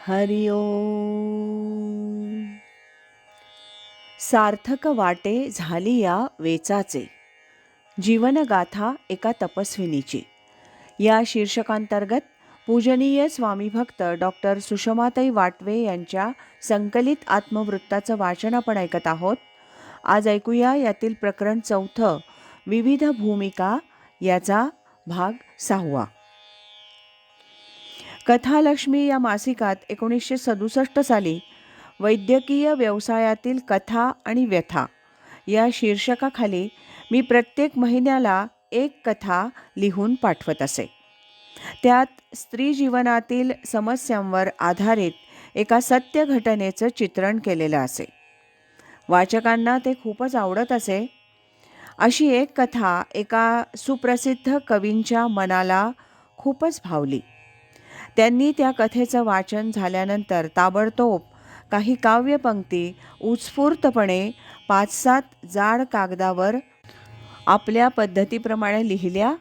हरि ओम. सार्थक वाटे झाली या वेचाचे, जीवनगाथा एका तपस्विनीची. या शीर्षकांतर्गत पूजनीय स्वामी भक्त डॉक्टर सुषमाताई वाटवे यांच्या संकलित आत्मवृत्ताचं वाचन आपण ऐकत आहोत. आज ऐकूया यातील प्रकरण 4, विविध भूमिका, याचा भाग 6. कथालक्ष्मी या मासिकात 1967 साली वैद्यकीय व्यवसायातील कथा आणि व्यथा या शीर्षकाखाली मी प्रत्येक महिन्याला एक कथा लिहून पाठवत असे. त्यात स्त्री जीवनातील समस्यांवर आधारित एका सत्य घटनेचं चित्रण केलेलं असे. वाचकांना ते खूपच आवडत असे. अशी एक कथा एका सुप्रसिद्ध कवींच्या मनाला खूपच भावली. त्यांनी त्या कथेचं वाचन झाल्यानंतर ताबडतोब काही काव्यपंक्ती उत्स्फूर्तपणे 5-7 जाड कागदावर आपल्या पद्धतीप्रमाणे लिहिल्या.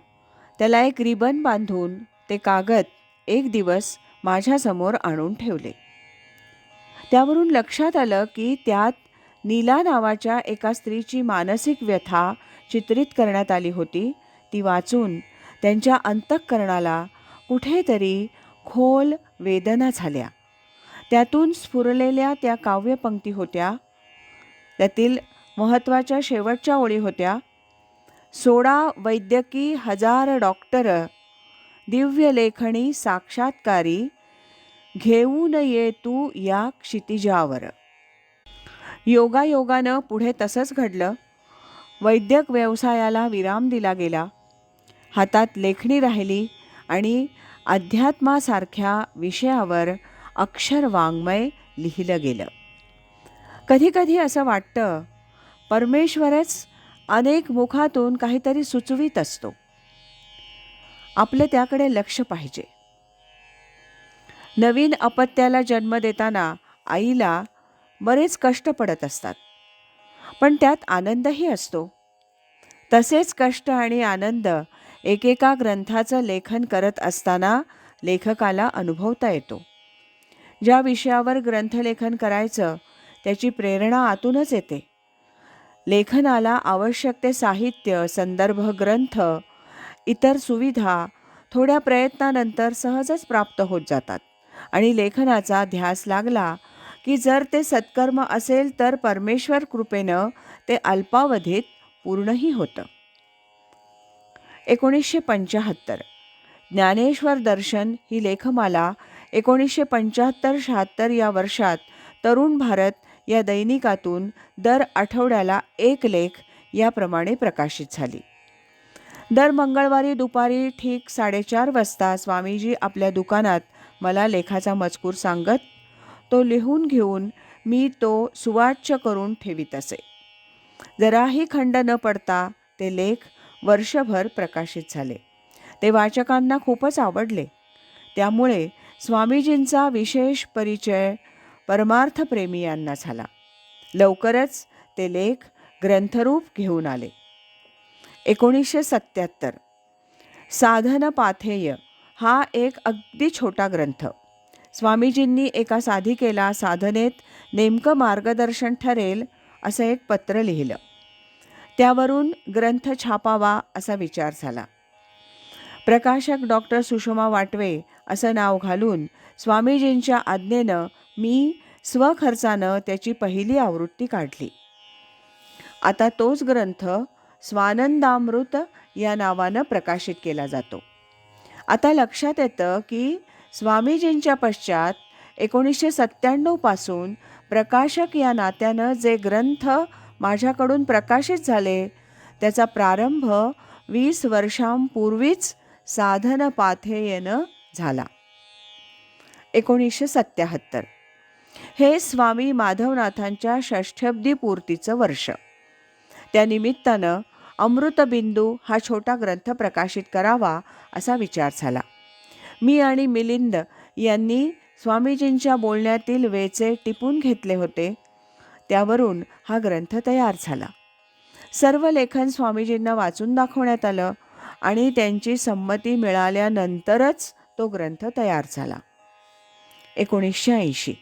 त्याला एक रिबन बांधून ते कागद एक दिवस माझ्यासमोर आणून ठेवले. त्यावरून लक्षात आलं की त्यात नीला नावाच्या एका स्त्रीची मानसिक व्यथा चित्रित करण्यात आली होती. ती वाचून त्यांच्या अंतःकरणाला कुठेतरी खोल वेदना झाल्या. त्यातून स्फुरलेल्या त्या काव्यपंक्ती होत्या. त्यातील महत्त्वाच्या शेवटच्या ओळी होत्या: सोडा वैद्यकी 1000 डॉक्टर, दिव्य लेखणी साक्षात्कारी, घेऊन ये तू या क्षितिजावर. योगायोगानं पुढे तसंच घडलं. वैद्यक व्यवसायाला विराम दिला गेला. हातात लेखणी राहिली आणि अध्यात्मासारख्या विषयावर अक्षरवाङ्मय लिहिलं गेलं. कधीकधी असं वाटतं, परमेश्वरच अनेक मुखातून काहीतरी सुचवीत असतो. आपलं त्याकडे लक्ष पाहिजे. नवीन अपत्याला जन्म देताना आईला बरेच कष्ट पडत असतात, पण त्यात आनंदही असतो. तसेच कष्ट आणि आनंद एकेका ग्रंथाचं लेखन करत असताना लेखकाला अनुभवता येतो. ज्या विषयावर ग्रंथलेखन करायचं त्याची प्रेरणा आतूनच येते. लेखनाला आवश्यक ते साहित्य, संदर्भ ग्रंथ, इतर सुविधा थोड्या प्रयत्नानंतर सहजच प्राप्त होत जातात आणि लेखनाचा ध्यास लागला की जर ते सत्कर्म असेल तर परमेश्वर कृपेनं ते अल्पावधीत पूर्णही होतं. 1975 ज्ञानेश्वर दर्शन ही लेखमाला 1975-76 या वर्षात तरुण भारत या दैनिकातून दर आठवड्याला एक लेख याप्रमाणे प्रकाशित झाली. दर मंगळवारी दुपारी ठीक 4:30 वाजता स्वामीजी आपल्या दुकानात मला लेखाचा मजकूर सांगत. तो लिहून घेऊन मी तो सुवाच्य करून ठेवीत असे. जराही खंड न पडता ते लेख वर्षभर प्रकाशित झाले. ते वाचकांना खूपच आवडले. त्यामुळे स्वामीजींचा विशेष परिचय परमार्थप्रेमियांना झाला. लवकरच ते लेख ग्रंथरूप घेऊन आले. 1977 साधनपाथेय हा एक अगदी छोटा ग्रंथ. स्वामीजींनी एका साधिकेला साधनेत नेमकं मार्गदर्शन ठरेल असं एक पत्र लिहिलं. त्यावरून ग्रंथ छापावा असा विचार झाला. प्रकाशक डॉक्टर सुषमा वाटवे असं नाव घालून स्वामीजींच्या आज्ञेनं मी स्वखर्चानं त्याची पहिली आवृत्ती काढली. आता तोच ग्रंथ स्वानंदामृत या नावानं प्रकाशित केला जातो. आता लक्षात येतं की स्वामीजींच्या पश्चात 1997 पासून प्रकाशक या नात्यानं जे ग्रंथ माझ्याकडून प्रकाशित झाले त्याचा प्रारंभ 20 वर्षांपूर्वीच साधनपाथेयनं झाला. 1977 हे स्वामी माधवनाथांच्या षष्ठ्यब्दी पूर्तीचं वर्ष. त्यानिमित्तानं अमृतबिंदू हा छोटा ग्रंथ प्रकाशित करावा असा विचार झाला. मी आणि मिलिंद यांनी स्वामीजींच्या बोलण्यातील वेचे टिपून घेतले होते. त्यावरून हा ग्रंथ तयार झाला. सर्व लेखन स्वामीजींना वाचून दाखवण्यात आलं आणि त्यांची संमती मिळाल्यानंतरच तो ग्रंथ तयार झाला. 1980.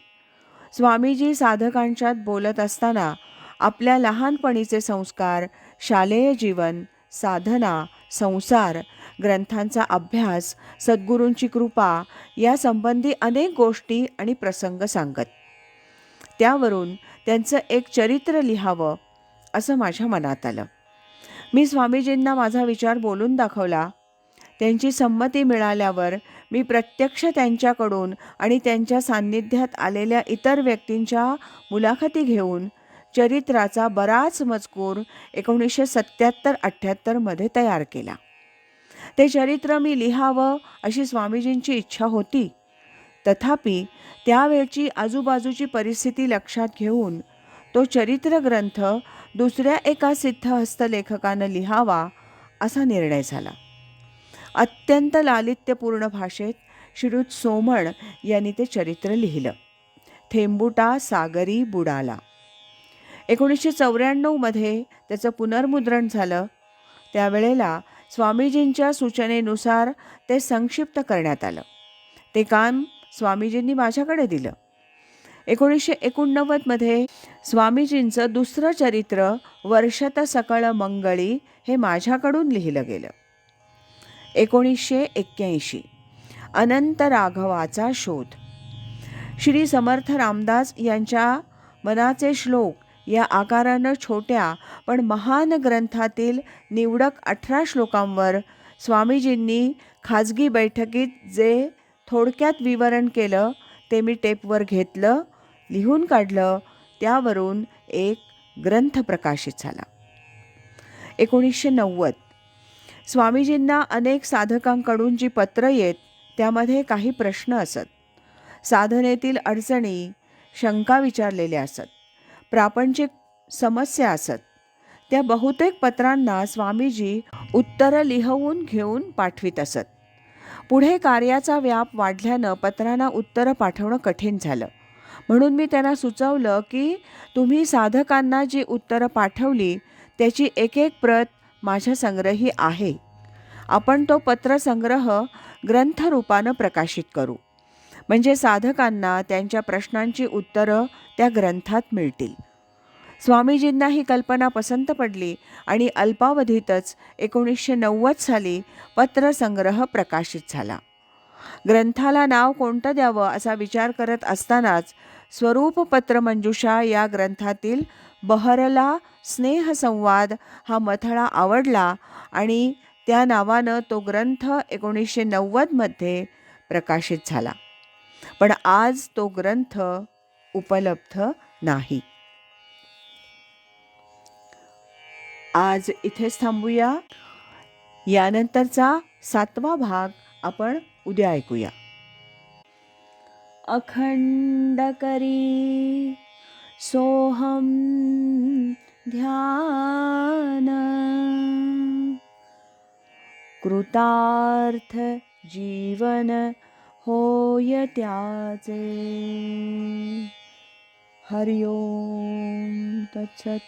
स्वामीजी साधकांच्यात बोलत असताना आपल्या लहानपणीचे संस्कार, शालेय जीवन, साधना, संसार, ग्रंथांचा अभ्यास, सद्गुरूंची कृपा यासंबंधी अनेक गोष्टी आणि प्रसंग सांगत. त्यावरून त्यांचं एक चरित्र लिहावं असं माझ्या मनात आलं. मी स्वामीजींना माझा विचार बोलून दाखवला. त्यांची संमती मिळाल्यावर मी प्रत्यक्ष त्यांच्याकडून आणि त्यांच्या सान्निध्यात आलेल्या इतर व्यक्तींच्या मुलाखती घेऊन चरित्राचा बराच मजकूर 1977-78 मध्ये तयार केला. ते चरित्र मी लिहावं अशी स्वामीजींची इच्छा होती. तथापि त्यावेळची आजूबाजूची परिस्थिती लक्षात घेऊन तो चरित्र ग्रंथ दुसऱ्या एका सिद्धहस्त लेखकानं लिहावा असा निर्णय झाला. अत्यंत लालित्यपूर्ण भाषेत श्रीयुत सोमण यांनी ते चरित्र लिहिलं. थेंबुटा सागरी बुडाला. 1994 मध्ये त्याचं पुनर्मुद्रण झालं. त्यावेळेला स्वामीजींच्या सूचनेनुसार ते संक्षिप्त करण्यात आलं. ते काम स्वामीजींनी माझ्याकडे दिलं. 1989 मध्ये स्वामीजींचं दुसरं चरित्र वर्षत सकळ मंगळी हे माझ्याकडून लिहिलं गेलं. 1981 अनंत राघवाचा शोध. श्री समर्थ रामदास यांच्या मनाचे श्लोक या आकारानं छोट्या पण महान ग्रंथातील निवडक 18 श्लोकांवर स्वामीजींनी खाजगी बैठकीत जे थोडक्यात विवरण केलं ते मी टेपवर घेतलं, लिहून काढलं. त्यावरून एक ग्रंथ प्रकाशित झाला. 1990 स्वामीजींना अनेक साधकांकडून जी पत्र येत त्यामध्ये काही प्रश्न असत, साधनेतील अडचणी, शंका विचारलेल्या असत, प्रापंचिक समस्या असत. त्या बहुतेक पत्रांना स्वामीजी उत्तरं लिहून घेऊन पाठवित असत. पुढे कार्याचा व्याप वाढल्यानं पत्रांना उत्तरं पाठवणं कठीण झालं. म्हणून मी त्यांना सुचवलं की तुम्ही साधकांना जी उत्तरं पाठवली त्याची एक एक प्रत माझ्या संग्रही आहे. आपण तो पत्रसंग्रह ग्रंथरूपानं प्रकाशित करू, म्हणजे साधकांना त्यांच्या प्रश्नांची उत्तरं त्या ग्रंथात मिळतील. स्वामीजींना ही कल्पना पसंत पडली आणि अल्पावधीतच 1990 साली पत्रसंग्रह प्रकाशित झाला. ग्रंथाला नाव कोणतं द्यावं असा विचार करत असतानाच स्वरूप पत्रमंजुषा या ग्रंथातील बहरला स्नेहसंवाद हा मथळा आवडला आणि त्या नावानं तो ग्रंथ 1990 मध्ये प्रकाशित झाला. पण आज तो ग्रंथ उपलब्ध नाही. आज इथेच थांबूया. यानंतरचा 7वा भाग आपण उद्या ऐकूया. अखंड करी सोहम ध्यान, कृतार्थ जीवन होय त्याचे. हरि ओम तत्सत.